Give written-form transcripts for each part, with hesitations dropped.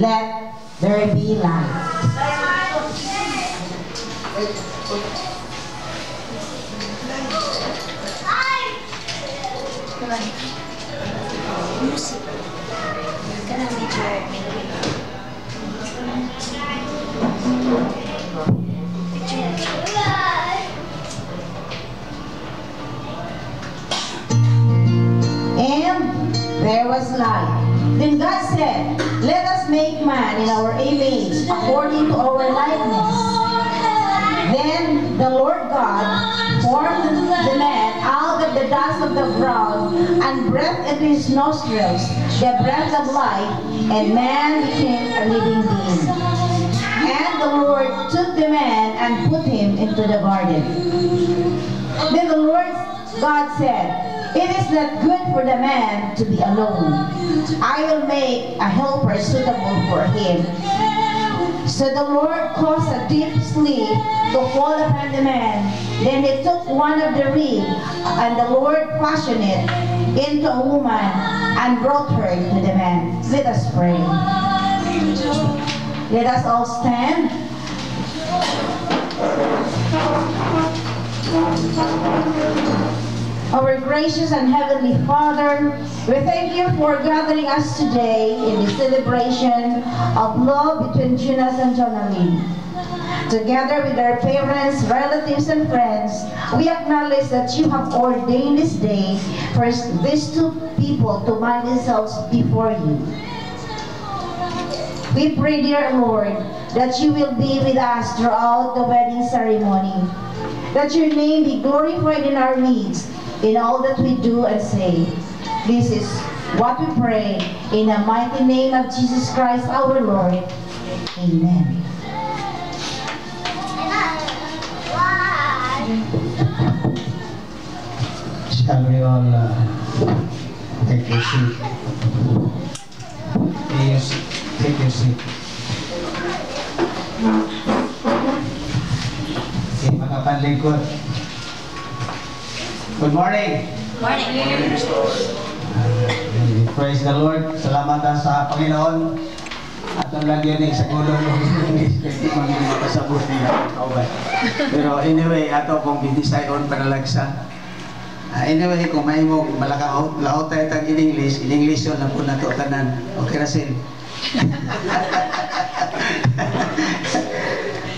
let there be light. Music. Kanang medyo And there was light. Then God said, let us make man in our image, according to our likeness. Then the Lord God formed the man out of the dust of the ground and breathed into his nostrils the breath of life, and man became a living being. And the Lord took the man and put him into the garden. Then the Lord God said, it is not good for the man to be alone. I will make a helper suitable for him. So the Lord caused a deep sleep to fall upon the man. Then he took one of the rib, and the Lord fashioned it into a woman and brought her to the man. Let us pray. Let us all stand. Our gracious and heavenly Father, we thank you for gathering us today in the celebration of love between Jonas and Jonalyn. Together with our parents, relatives, and friends, we acknowledge that you have ordained this day for these two people to bind themselves before you. We pray, dear Lord, that you will be with us throughout the wedding ceremony, that your name be glorified in our midst, in all that we do and say. This is what we pray in the mighty name of Jesus Christ our Lord. Amen. Shall we all take your seat? Take your seat. Okay, mga panlingkod. Good morning. morning. Praise the Lord. Salamat sa Panginoon. At ang lagyan ni sa gulong ng English. Hindi mo nyo makasabot niya. Pero anyway, ato kung binisayon panalagsa. Anyway, kung may mo malakaw, laot tayo tag in English yun lang po na to tanan. Okay na sin.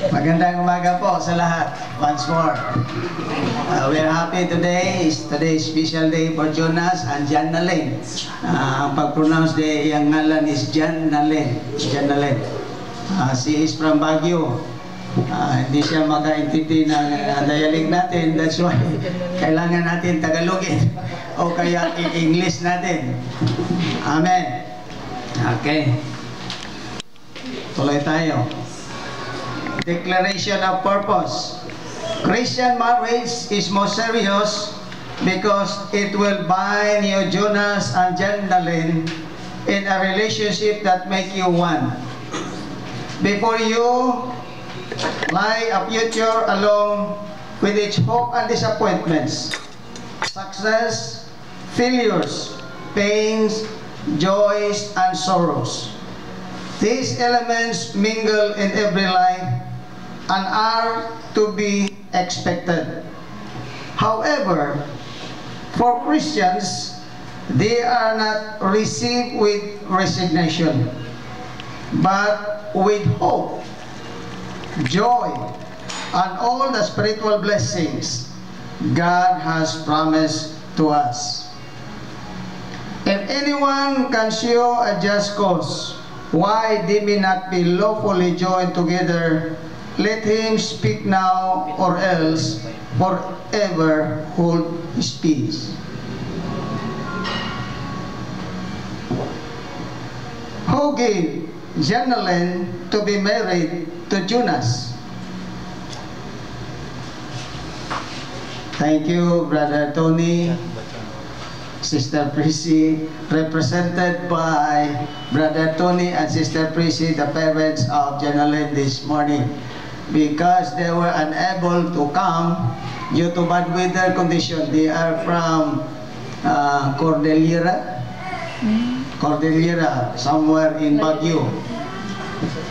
Magandang umaga po sa lahat. Once more. We are happy today. Today is special day for Jonas and Jonalyn. Ang pag-pronounce day, yung ngalan is Jonalyn. Jonalyn. She is from Baguio. Hindi siya maka-intindi ng dialect natin. That's why kailangan natin Tagalogin o kaya i-English natin. Amen. Okay. Tuloy tayo. Declaration of purpose. Christian marriage is more serious because it will bind you, Jonas and Jonalyn, in a relationship that make you one. Before you lie a future along with its hope and disappointments, success, failures, pains, joys, and sorrows. These elements mingle in every life and are to be expected. However, for Christians, they are not received with resignation, but with hope, joy, and all the spiritual blessings God has promised to us. If anyone can show a just cause why they may not be lawfully joined together, let him speak now, or else forever hold his peace. Who gave Jonalyn to be married to Jonas? Thank you, Brother Tony, Sister Prissy, represented by Brother Tony and Sister Prissy, the parents of Jonalyn this morning. Because they were unable to come due to bad weather condition. They are from Cordillera, somewhere in Baguio.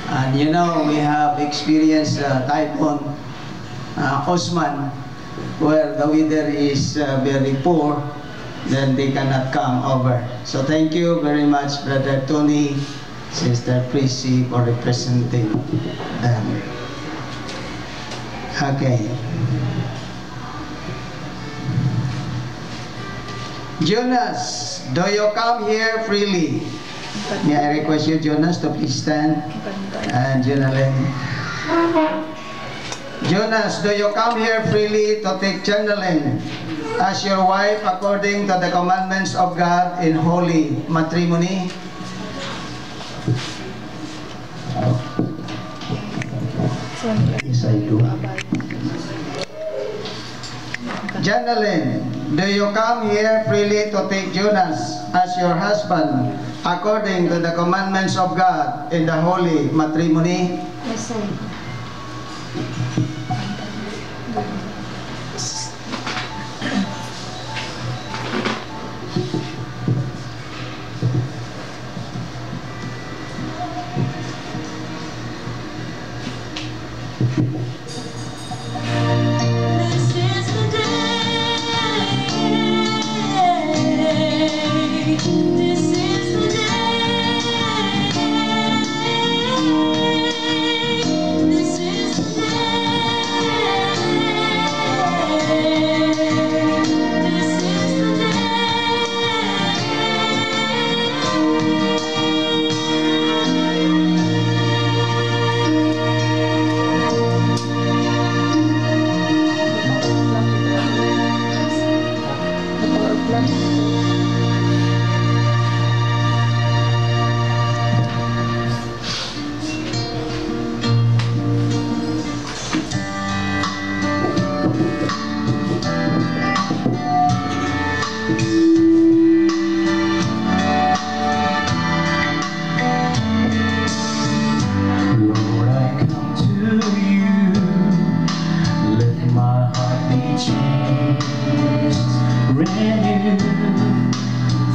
And you know, we have experienced Typhoon Osman, where the weather is very poor, then they cannot come over. So thank you very much, Brother Tony, Sister Prissy, for representing them. Okay. Jonas, do you come here freely? May I request you, Jonas, to please stand. And Jonalyn. Jonas, do you come here freely to take Jonalyn as your wife according to the commandments of God in holy matrimony? Yes, I do. Jonalyn, do you come here freely to take Jonas as your husband according to the commandments of God in the holy matrimony? Yes, sir.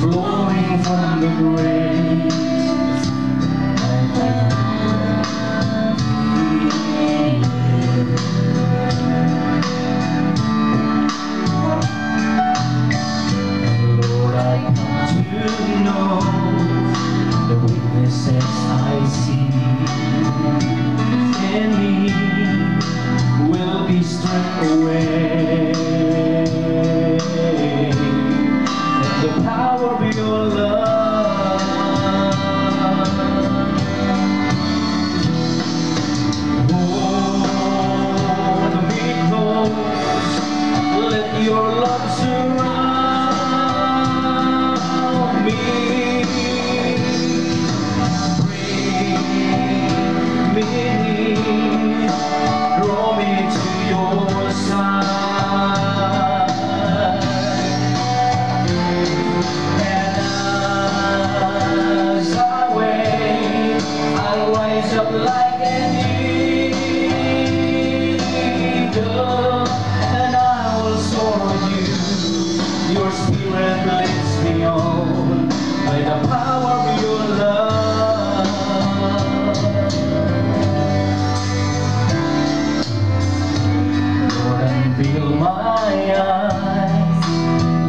Flowing from the grace Lord, I come to know the weaknesses I see in me will be stripped away. The power of your love, hold me close, let your love surround me, bring me near, draw me to your side. Up like an eagle, and I will soar with you. Your spirit lifts me on by the power of your love. Lord, unveil my eyes,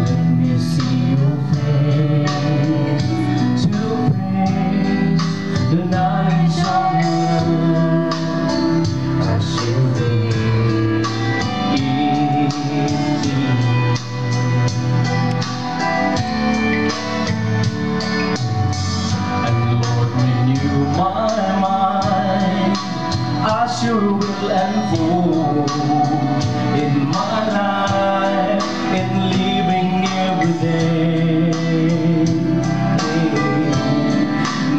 let me see your face, to praise the knowledge of your will unfold in my life, in living every day.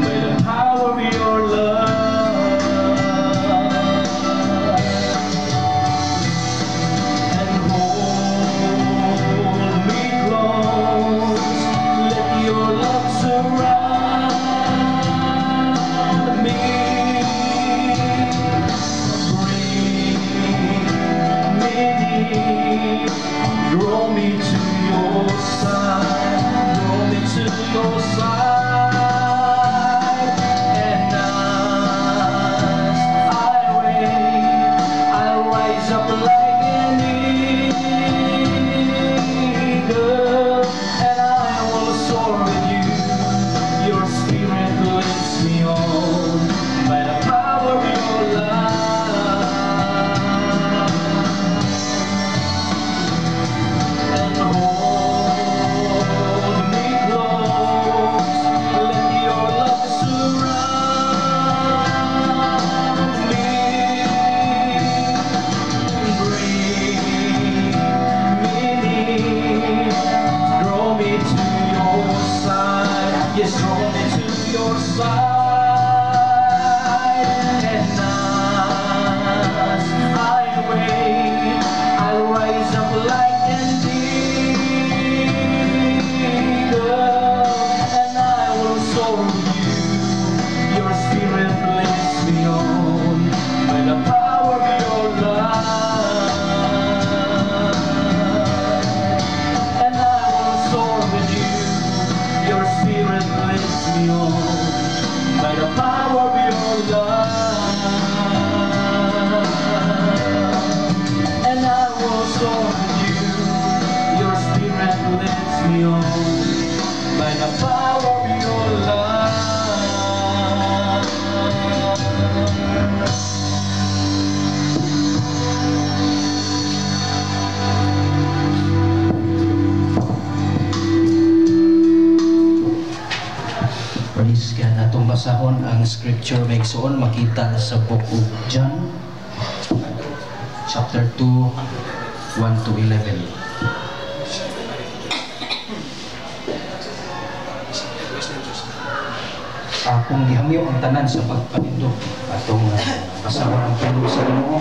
By the power of your love, and hold me close, let your love surround me. Me scripture may igsoon makita sa book of John chapter 2 1 to 11. Akong gihamyo ang tanan sa pagpanindog atong kasama ng tulog sa Ginoo.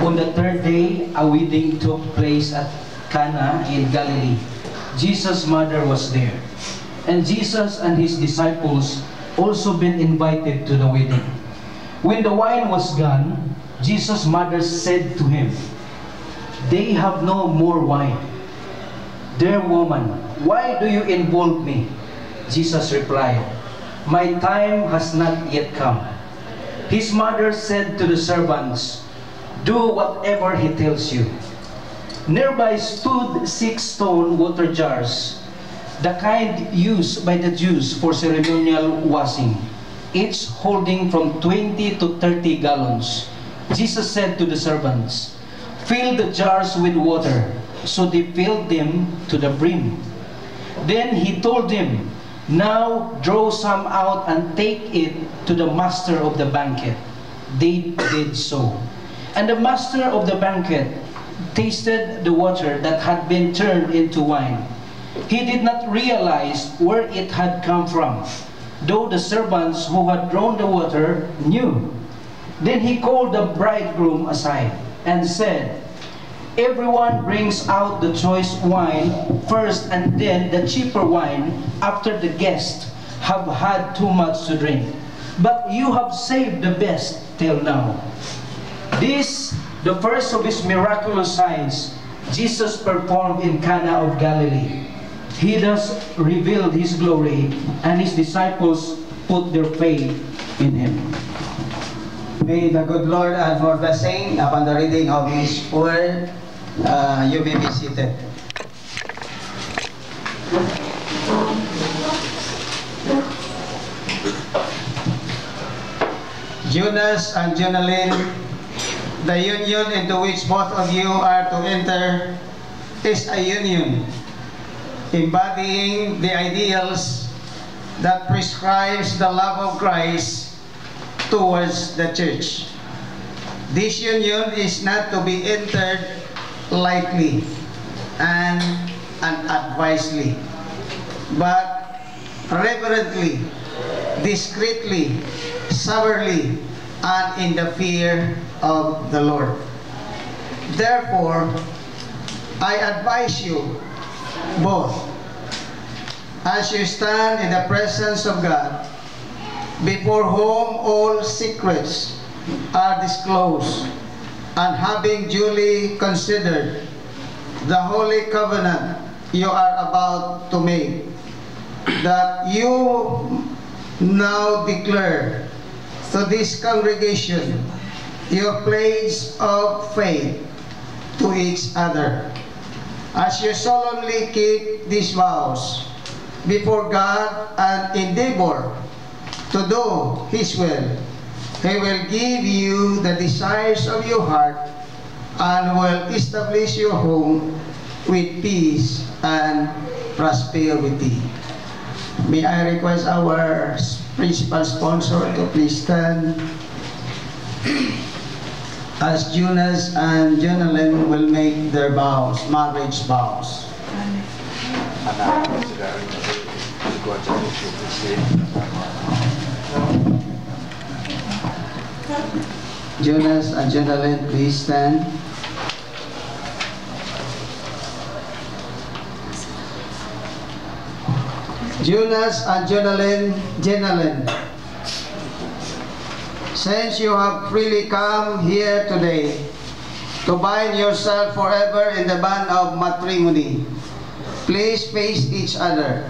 On the third day, a wedding took place at Cana in Galilee. Jesus' mother was there, and Jesus and his disciples also been invited to the wedding. When the wine was gone, Jesus' mother said to him, "They have no more wine." "Dear woman, why do you involve me?" Jesus replied, "My time has not yet come." His mother said to the servants, "Do whatever he tells you." Nearby stood 6 stone water jars, the kind used by the Jews for ceremonial washing, each holding from 20 to 30 gallons. Jesus said to the servants, "Fill the jars with water." So they filled them to the brim. Then he told them, "Now draw some out and take it to the master of the banquet." They did so. And the master of the banquet tasted the water that had been turned into wine. He did not realize where it had come from, though the servants who had drawn the water knew. Then he called the bridegroom aside and said, "Everyone brings out the choice wine first, and then the cheaper wine after the guests have had too much to drink. But you have saved the best till now." This, the first of his miraculous signs, Jesus performed in Cana of Galilee. He thus revealed his glory, and his disciples put their faith in him. May the good Lord add more blessing upon the reading of His word. You may be seated. Jonas and Jonalyn, the union into which both of you are to enter is a union embodying the ideals that prescribes the love of Christ towards the church. This union is not to be entered lightly and unadvisedly, but reverently, discreetly, soberly, and in the fear of the Lord. Therefore, I advise you both, as you stand in the presence of God, before whom all secrets are disclosed, and having duly considered the holy covenant you are about to make, that you now declare to this congregation your pledge of faith to each other. As you solemnly keep these vows before God and endeavor to do His will, He will give you the desires of your heart and will establish your home with peace and prosperity. May I request our principal sponsor to please stand as Jonas and Jonalyn will make their vows, marriage vows. Jonas and Jonalyn, please stand. Jonas and Jonalyn, since you have freely come here today to bind yourself forever in the bond of matrimony, please face each other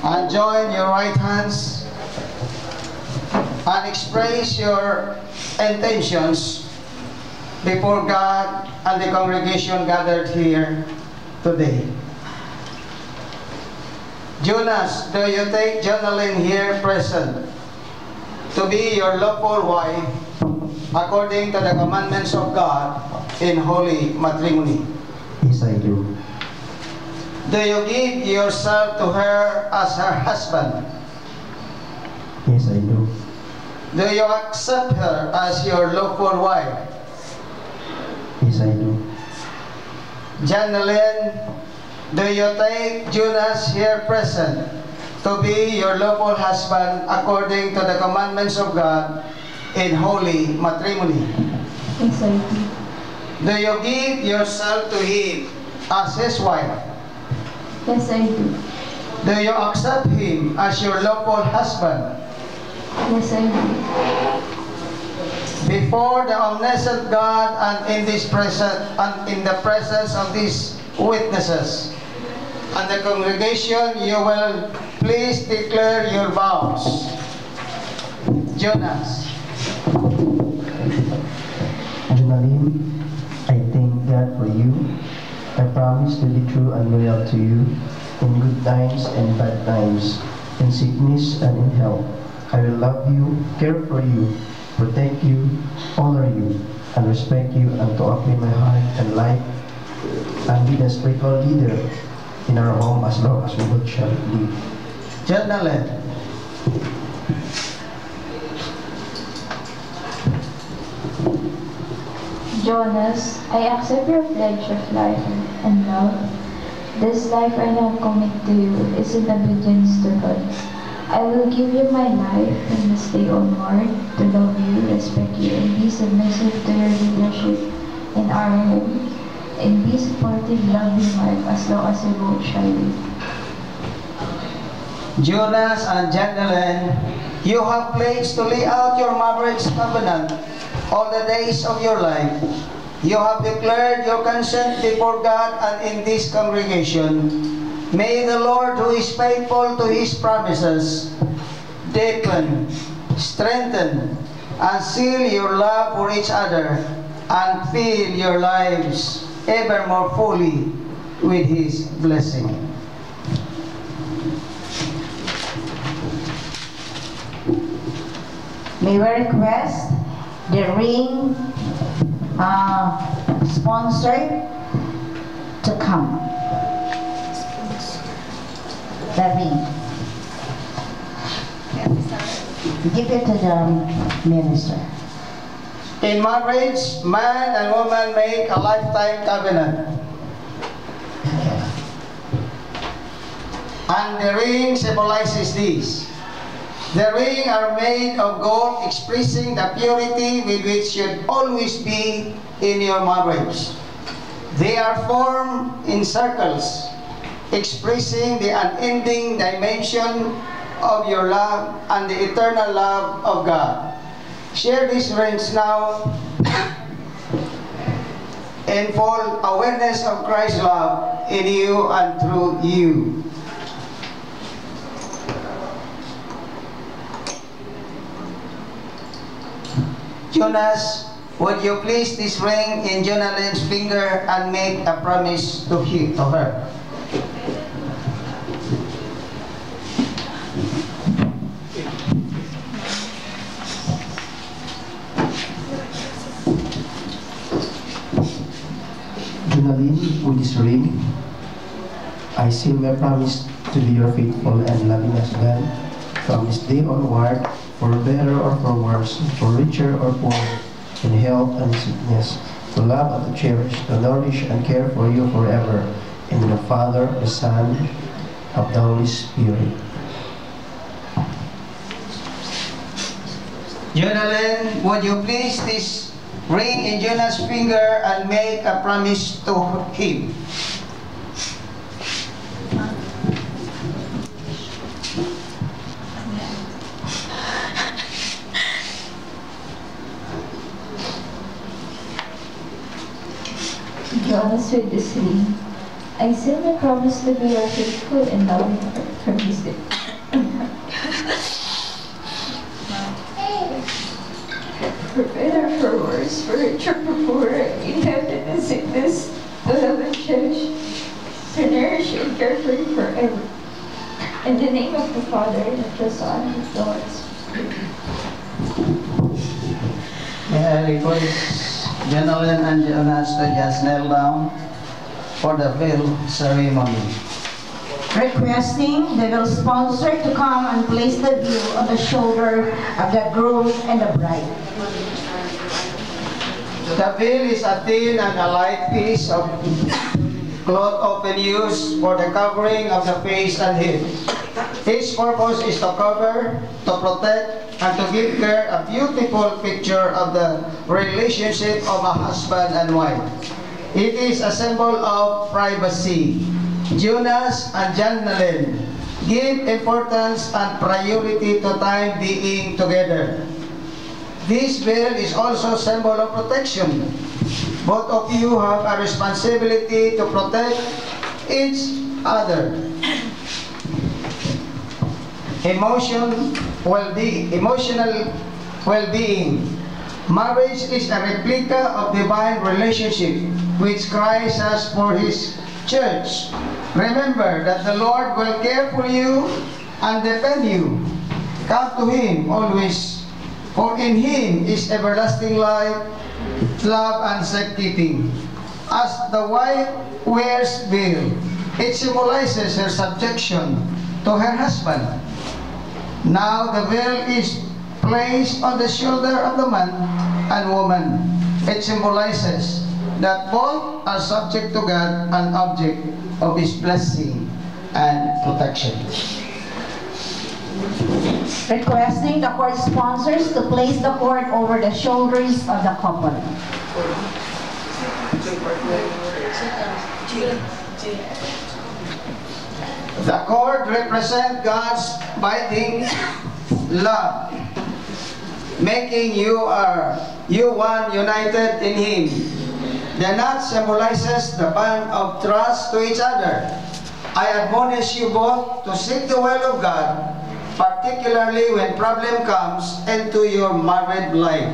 and join your right hands and express your intentions before God and the congregation gathered here today. Jonas, do you take Jonalyn here present to be your lawful wife according to the commandments of God in holy matrimony? Yes, I do. Do you give yourself to her as her husband Yes, I do. Do you accept her as your lawful wife? Yes, I do. Janalyn, do you take Jonas here present to be your lawful husband according to the commandments of God in holy matrimony? Yes, I do. Do you give yourself to him as his wife? Yes, I do. Do you accept him as your lawful husband? Yes, I do. Before the omniscient God and in the presence of these witnesses and the congregation, you will please declare your vows. Jonas. Janalyn, I thank God for you. I promise to be true and loyal to you in good times and bad times, in sickness and in health. I will love you, care for you, protect you, honor you, and respect you, and to open my heart and life and be the spiritual leader in our home as long as we both shall live. Janalyn. Jonas, I accept your pledge of life and love. This life I now commit to you is in obedience to God. I will give you my life from this day onward to love you, respect you, and be submissive to your leadership in our home, and be supportive, loving wife as long as we both shall live. Jonas and Janalyn, you have pledged to lay out your marriage covenant all the days of your life. You have declared your consent before God and in this congregation. May the Lord, who is faithful to His promises, deepen, strengthen, and seal your love for each other and fill your lives ever more fully with His blessing. May we request the ring sponsor to come. The ring. Give it to the minister. In marriage, man and woman make a lifetime covenant. And the ring symbolizes this. The ring are made of gold, expressing the purity with which should always be in your marriage. They are formed in circles, expressing the unending dimension of your love and the eternal love of God. Share these rings now in full awareness of Christ's love in you and through you. Jonas, would you place this ring in Janalyn's finger and make a promise to her? Janalyn, with this ring, I seal my promise to be your faithful and loving husband from this day onward, for better or for worse, for richer or poor, in health and sickness, to love and to cherish, to nourish and care for you forever, in the Father, the Son, of the Holy Spirit. Janalyn, would you place this ring in Jonas' finger and make a promise to him? Jonas, with this ring, I seal my promise to be your faithful and loving heart from this day. For better, for worse, for richer, for poorer, in health and in sickness, to love and cherish, to nourish and care for you forever. In the name of the Father, and of the Son, and of the Holy Spirit. May I request Janalyn and Jonas to just kneel down for the veil ceremony. requesting the will sponsor to come and place the veil on the shoulder of the groom and the bride. The veil is a thin and a light piece of cloth often used for the covering of the face and head. Its purpose is to cover, to protect, and to give her a beautiful picture of the relationship of a husband and wife. It is a symbol of privacy. Jonas and Jannaleen give importance and priority to time being together. This veil is also a symbol of protection. Both of you have a responsibility to protect each other. Emotional well-being. Marriage is a replica of divine relationship which Christ has for His church. Remember that the Lord will care for you and defend you. Come to Him always, for in Him is everlasting life, love, and safekeeping. As the wife wears veil, it symbolizes her subjection to her husband. Now the veil is placed on the shoulder of the man and woman. It symbolizes that both are subject to God and object of His blessing and protection. Requesting the court sponsors to place the cord over the shoulders of the couple. The cord represents God's binding love, making you one united in Him. The knot symbolizes the bond of trust to each other. I admonish you both to seek the will of God, particularly when problem comes into your married life.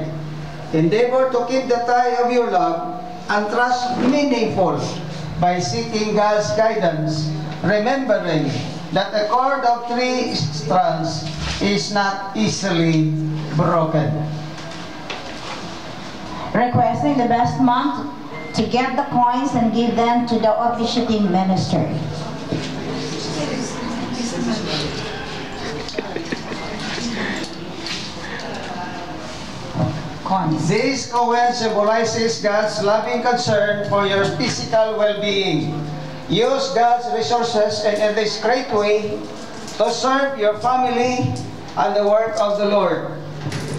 Endeavor to keep the tie of your love and trust meaningful by seeking God's guidance, remembering that a cord of 3 strands is not easily broken. Requesting the best man to get the coins and give them to the officiating minister. Coins. This coin symbolizes God's loving concern for your physical well-being. Use God's resources in a discreet way to serve your family and the work of the Lord.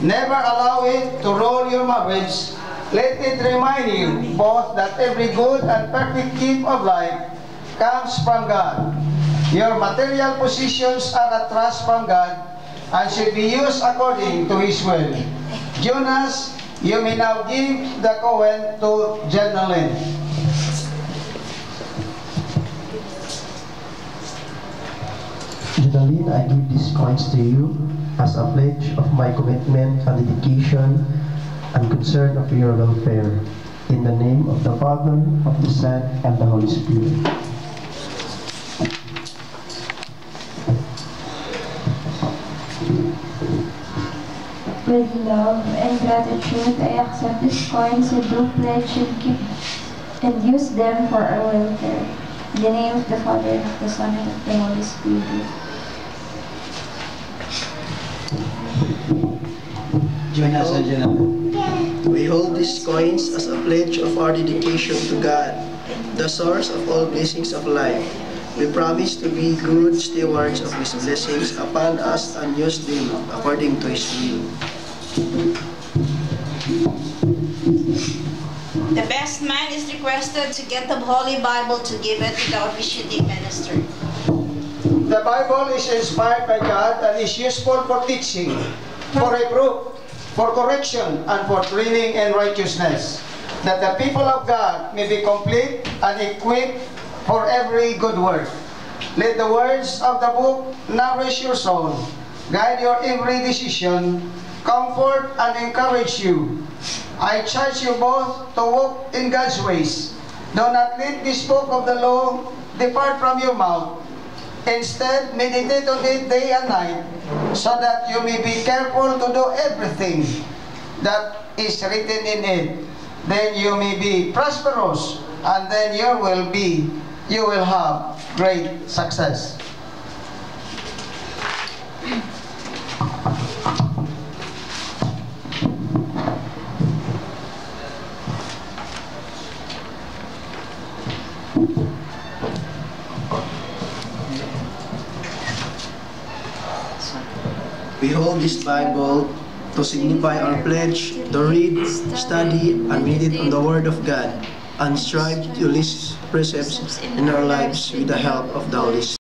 Never allow it to rule your marriage. Let it remind you both that every good and perfect gift of life comes from God. Your material possessions are a trust from God and should be used according to His will. Jonas, you may now give the coin to Jannaleen. Jannaleen, I give these coins to you as a pledge of my commitment and dedication and concern of your welfare. In the name of the Father, of the Son, and the Holy Spirit. With love and gratitude, I accept these coins and do pledge and keep and use them for our welfare. In the name of the Father, and of the Son, and of the Holy Spirit. Jonas and Jannaleen. We hold these coins as a pledge of our dedication to God, the source of all blessings of life. We promise to be good stewards of His blessings upon us and use them according to His will. The best man is requested to get the Holy Bible to give it to the officiating minister. The Bible is inspired by God and is useful for teaching, for reproof, for correction, and for training in righteousness, that the people of God may be complete and equipped for every good work. Let the words of the book nourish your soul, guide your every decision, comfort and encourage you. I charge you both to walk in God's ways. Do not let this book of the law depart from your mouth. Instead, meditate on it day and night, so that you may be careful to do everything that is written in it. Then you may be prosperous, and then you will be you will have great success. We hold this Bible to signify our pledge to read, study, and meditate on the Word of God, and strive to live precepts in our lives with the help of the Holy Spirit.